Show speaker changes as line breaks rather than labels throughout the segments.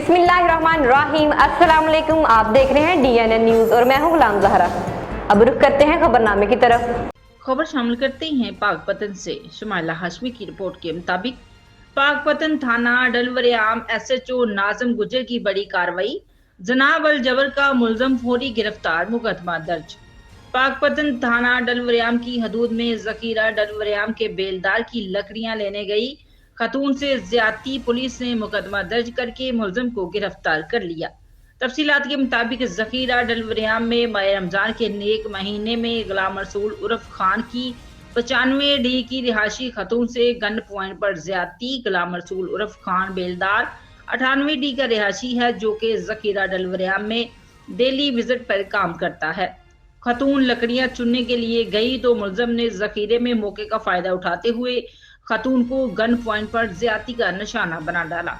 बिस्मिल्लाहिर्रहमानिर्रहीम। अस्सलाम वालेकुम। आप देख रहे हैं DNN न्यूज और मैं हूं गुलाम ज़हरा। अब रुख करते हैं खबरनामे की तरफ।
खबर शामिल करते हैं पाकपतन से। शुमाइला हाशमी की रिपोर्ट के मुताबिक पाकपतन थाना डलवरियाम SHO नाजम गुजर की बड़ी कार्रवाई, जनाब अल जबर का मुलजम फौरी गिरफ्तार, मुकदमा दर्ज। पाकपतन थाना डलवरियाम की हदूद में जखीरा डलवरियाम के बेलदार की लकड़ियां लेने गई खतून से ज्यादती, पुलिस ने मुकदमा दर्ज करके मुलजम को गिरफ्तार कर लिया। तफसीलात के मुताबिक जखीरा डलवरियाम में माह रमजान के नेक महीने में गुलाम रसूल उर्फ खान की 95D की रिहायशी खतून से गन पॉइंट पर ज्यादती। गुलाम रसूल उर्फ खान बेलदार 98D का रिहायशी है जो कि जखीरा डलवरियाम में डेली विजिट पर काम करता है। खतून लकड़ियां चुनने के लिए गई तो मुलजम ने जखीरे में मौके का फायदा उठाते हुए खतून को गन पॉइंट पर ज्यादती का निशाना बना डाला।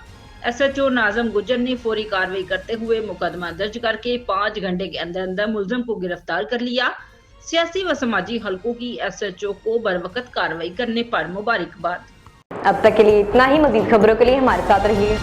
SHO नाजम गुजर ने फौरी कार्रवाई करते हुए मुकदमा दर्ज करके 5 घंटे के अंदर अंदर मुलजम को गिरफ्तार कर लिया। सियासी व समाजी हलकों की SHO को बरवकत कार्रवाई करने पर मुबारकबाद।
अब तक के लिए इतना ही। मजीद खबरों के लिए हमारे साथ रहिए।